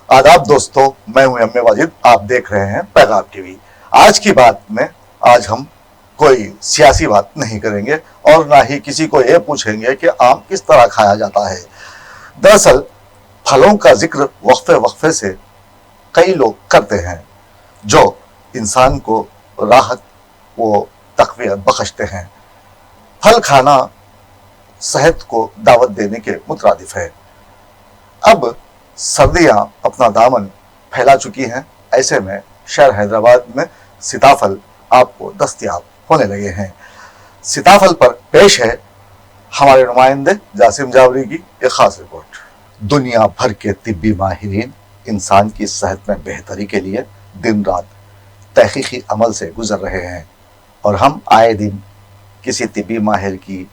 आदाब दोस्तों, मैं हूं एम ए वाजिद। आप देख रहे हैं पैगाम टीवी। आज की बात में आज हम कोई सियासी बात नहीं करेंगे और ना ही किसी को ये पूछेंगे कि आम किस तरह खाया जाता है। दरअसल फलों का जिक्र वक्फे वक्फे से कई लोग करते हैं जो इंसान को राहत व तक़वियत बख्शते हैं। फल खाना सेहत को दावत देने के मुतरादिफ है। अब सर्दियां अपना दामन फैला चुकी हैं, ऐसे में शहर हैदराबाद में सीताफल आपको दस्तयाब होने लगे हैं। सीताफल पर पेश है हमारे नुमाइंदे जासिम जावरी की एक खास रिपोर्ट। दुनिया भर के तिब्बी माहिरीन इंसान की सेहत में बेहतरी के लिए दिन रात तहकीकी अमल से गुजर रहे हैं और हम आए दिन किसी तिब्बी माहिर की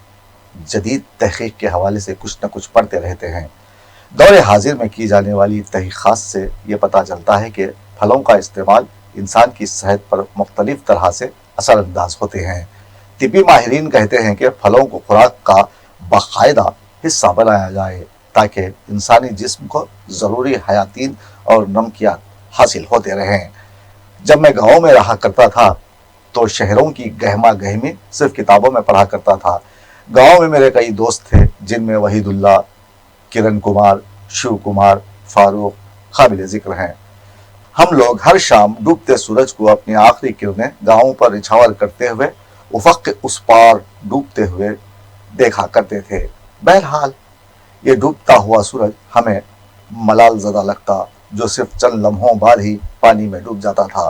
जदीद तहकीक के हवाले से कुछ न कुछ पढ़ते रहते हैं। दौरे हाजिर में की जाने वाली तहकीकात से ये पता चलता है कि फलों का इस्तेमाल इंसान की सेहत पर मुख्तलिफ तरह से असरअंदाज होते हैं। तिब्बी माहिरीन कहते हैं कि फलों को खुराक का बाकायदा हिस्सा बनाया जाए ताकि इंसानी जिस्म को ज़रूरी हयातीन और नमकियात हासिल होते रहें। जब मैं गाँव में रहा करता था तो शहरों की गहमा गहमी सिर्फ किताबों में पढ़ा करता था। गाँव में मेरे कई दोस्त थे जिनमें वहीदुल्ला, किरण कुमार, शिव कुमार, फारूक काबिल जिक्र हैं। हम लोग हर शाम डूबते सूरज को अपनी आखिरी किरणें गांवों पर निछावर करते हुए उफ़क़ के उस पार डूबते हुए देखा करते थे। बहरहाल ये डूबता हुआ सूरज हमें मलाल ज़दा लगता जो सिर्फ चंद लम्हों बाद ही पानी में डूब जाता था।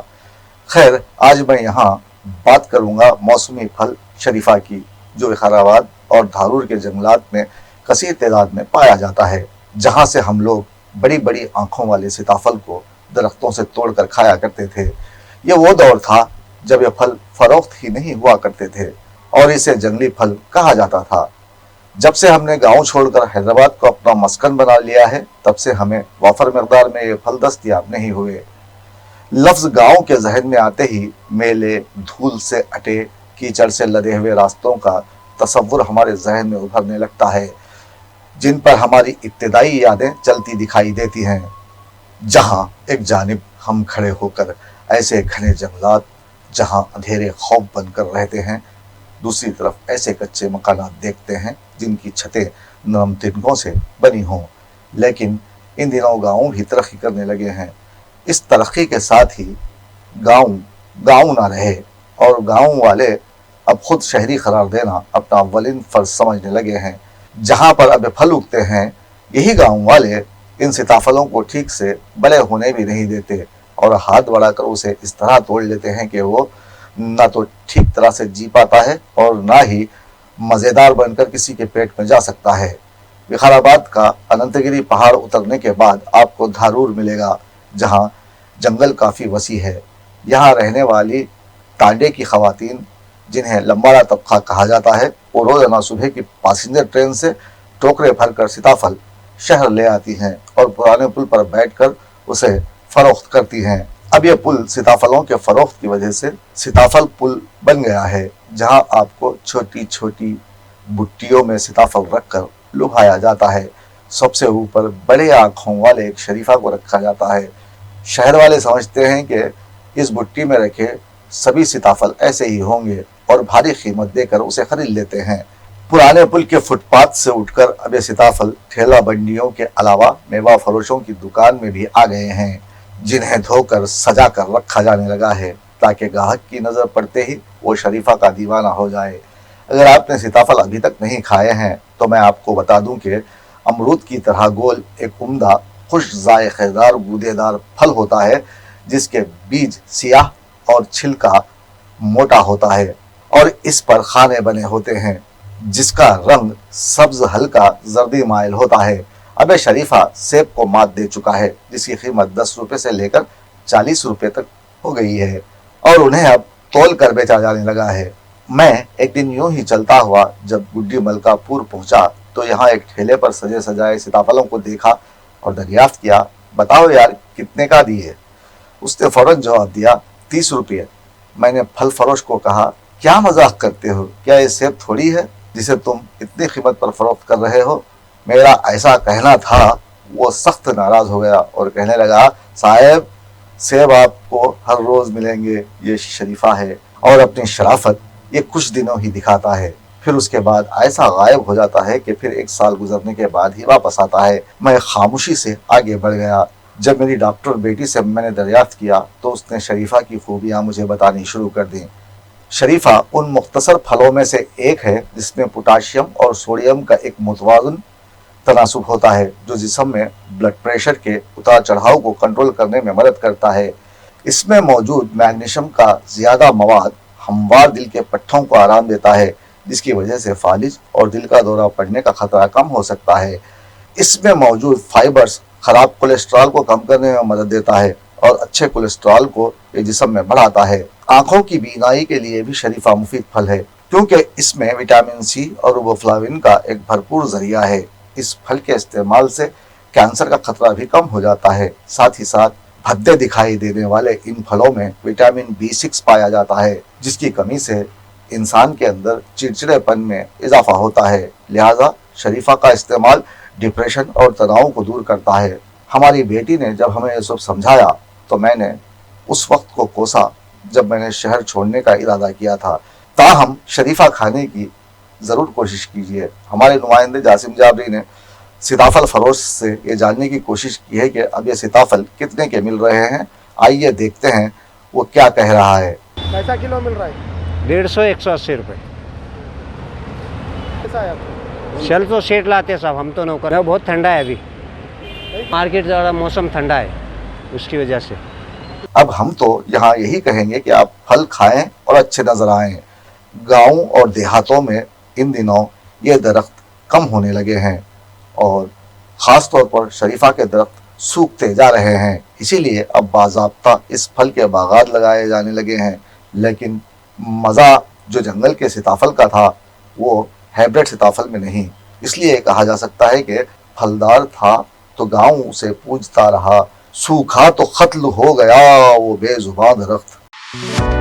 खैर, आज मैं यहाँ बात करूँगा मौसमी फल शरीफा की, जो विकाराबाद और धारूर के जंगलात में कसीर तादाद में पाया जाता है, जहाँ से हम लोग बड़ी बड़ी आंखों वाले सीताफल को दरख्तों से तोड़कर खाया करते थे। ये वो दौर था जब ये फल फरोख्त ही नहीं हुआ करते थे और इसे जंगली फल कहा जाता था। जब से हमने गांव छोड़कर हैदराबाद को अपना मस्कन बना लिया है, तब से हमें वाफर मकदार में ये फल दस्तयाब नहीं हुए। लफ्ज़ गांव के जहन में आते ही मेले, धूल से अटे, कीचड़ से लदे हुए रास्तों का तसव्वुर हमारे जहन में उभरने लगता है, जिन पर हमारी इब्तिदाई यादें चलती दिखाई देती हैं। जहां एक जानिब हम खड़े होकर ऐसे घने जंगलात जहां अंधेरे खौफ बनकर रहते हैं, दूसरी तरफ ऐसे कच्चे मकानात देखते हैं जिनकी छतें नरम तिनकों से बनी हों। लेकिन इन दिनों गाँव भी तरक्की करने लगे हैं। इस तरक्की के साथ ही गाँव ना रहे और गाँव वाले अब खुद शहरी करार देना अपना अव्वलिन फ़र्ज समझने लगे हैं। जहाँ पर अब फल उगते हैं, यही गाँव वाले इन सीताफलों को ठीक से बड़े होने भी नहीं देते और हाथ बढ़ाकर उसे इस तरह तोड़ लेते हैं कि वो ना तो ठीक तरह से जी पाता है और ना ही मज़ेदार बनकर किसी के पेट में जा सकता है। विकाराबाद का अनंतगिरी पहाड़ उतरने के बाद आपको धारूर मिलेगा, जहाँ जंगल काफ़ी वसी है। यहाँ रहने वाली तांडे की ख़वातीन, जिन्हें लंबाड़ा तबका कहा जाता है, वो रोज़ाना सुबह की पैसेंजर ट्रेन से टोकरे भरकर सीताफल शहर ले आती हैं और पुराने पुल पर बैठकर उसे फरोख्त करती हैं। अब ये पुल सीताफलों के फरोख्त की वजह से सीताफल पुल बन गया है, जहाँ आपको छोटी छोटी बुट्टियों में सीताफल रखकर लुभाया जाता है। सबसे ऊपर बड़े आँखों वाले एक शरीफा को रखा जाता है। शहर वाले समझते हैं कि इस बुट्टी में रखे सभी सीताफल ऐसे ही होंगे और भारी कीमत देकर उसे खरीद लेते हैं। पुराने पुल के फुटपाथ से उठकर अब ये सीताफल ठेला बंडियों के अलावा मेवा फरोशों की दुकान में भी आ गए हैं, जिन्हें धोकर सजा कर रखा जाने लगा है ताकि ग्राहक की नज़र पड़ते ही वो शरीफा का दीवाना हो जाए। अगर आपने सीताफल अभी तक नहीं खाए हैं तो मैं आपको बता दूं कि अमरूद की तरह गोल एक उम्दा खुश जायकेदार गूदेदार फल होता है, जिसके बीज सियाह और छिलका मोटा होता है और इस पर खाने बने होते हैं, जिसका रंग सब्ज हल्का जर्दी माइल होता है। अब शरीफा सेब को मात दे चुका है, जिसकी कीमत 10 रुपये से लेकर 40 रुपये तक हो गई है और उन्हें अब तोल कर बेचा जाने लगा है। मैं एक दिन यूं ही चलता हुआ जब गुड्डी मलकापुर पहुंचा तो यहाँ एक ठेले पर सजे सजाए सीताफलों को देखा और दरियाफ्त किया, बताओ यार कितने का दिए? उसने फौरन जवाब दिया, 30 रुपये। मैंने फल फरोश को कहा, क्या मजाक करते हो, क्या ये सेब थोड़ी है? जिसे तुम इतनी कीमत पर फरोख्त कर रहे हो। मेरा ऐसा कहना था। वो सख्त नाराज हो गया और कहने लगा, साहब सेब आपको हर रोज मिलेंगे, ये शरीफा है और अपनी शराफत ये कुछ दिनों ही दिखाता है, फिर उसके बाद ऐसा गायब हो जाता है कि फिर 1 साल गुजरने के बाद ही वापस आता है। मैं खामोशी से आगे बढ़ गया। जब मेरी डॉक्टर बेटी से मैंने दरियाफ्त किया तो उसने शरीफा की खूबियाँ मुझे बतानी शुरू कर दी। शरीफा उन मुख्तसर फलों में से एक है जिसमें पोटाशियम और सोडियम का एक मुतवाज़न तनासुब होता है, जो जिस्म में ब्लड प्रेशर के उतार चढ़ाव को कंट्रोल करने में मदद करता है। इसमें मौजूद मैग्नीशियम का ज़्यादा मवाद हमवार दिल के पट्टों को आराम देता है, जिसकी वजह से फालिज और दिल का दौरा पड़ने का खतरा कम हो सकता है। इसमें मौजूद फाइबर्स खराब कोलेस्ट्रॉल को कम करने में मदद देता है और अच्छे कोलेस्ट्रॉल को ये जिस्म में बढ़ाता है। आंखों की बीनाई के लिए भी शरीफा मुफीद फल है, क्योंकि इसमें विटामिन सी और रिबोफ्लाविन का एक भरपूर जरिया है। इस फल के इस्तेमाल से कैंसर का खतरा भी कम हो जाता है। साथ ही साथ भद्दे दिखाई देने वाले इन फलों में विटामिन B6 पाया जाता है, जिसकी कमी से इंसान के अंदर चिड़चिड़ेपन में इजाफा होता है। लिहाजा शरीफा का इस्तेमाल डिप्रेशन और तनाव को दूर करता है। हमारी बेटी ने जब हमें ये सब समझाया तो मैंने उस वक्त को कोसा जब मैंने शहर छोड़ने का इरादा किया था। ताहम शरीफा खाने की ज़रूर कोशिश कीजिए। हमारे नुमाइंदे जासिम जाबरी ने सीताफल फरोश से ये जानने की कोशिश की है कि अब ये सीताफल कितने के मिल रहे हैं। आइए देखते हैं वो क्या कह रहा है। कैसा किलो मिल रहा है? 150-180 रुपये। कैसा है आपको? चल तो सेठ लाते साहब, हम तो नौकर है। बहुत ठंडा है अभी, मार्केट ज़्यादा मौसम ठंडा है, उसकी वजह से। अब हम तो यहाँ यही कहेंगे कि आप फल खाएं और अच्छे नजर आएं। गाँव और देहातों में इन दिनों ये दरख्त कम होने लगे हैं और ख़ास तौर पर शरीफा के दरख्त सूखते जा रहे हैं। इसीलिए अब बाज़ाब्ता इस फल के बागात लगाए जाने लगे हैं। लेकिन मज़ा जो जंगल के सीताफल का था वो हाइब्रिड सीताफल में नहीं। इसलिए कहा जा सकता है कि फलदार था तो गाँव से पूजता रहा, सूखा तो खत्ल हो गया वो बेजुबान दरख्त।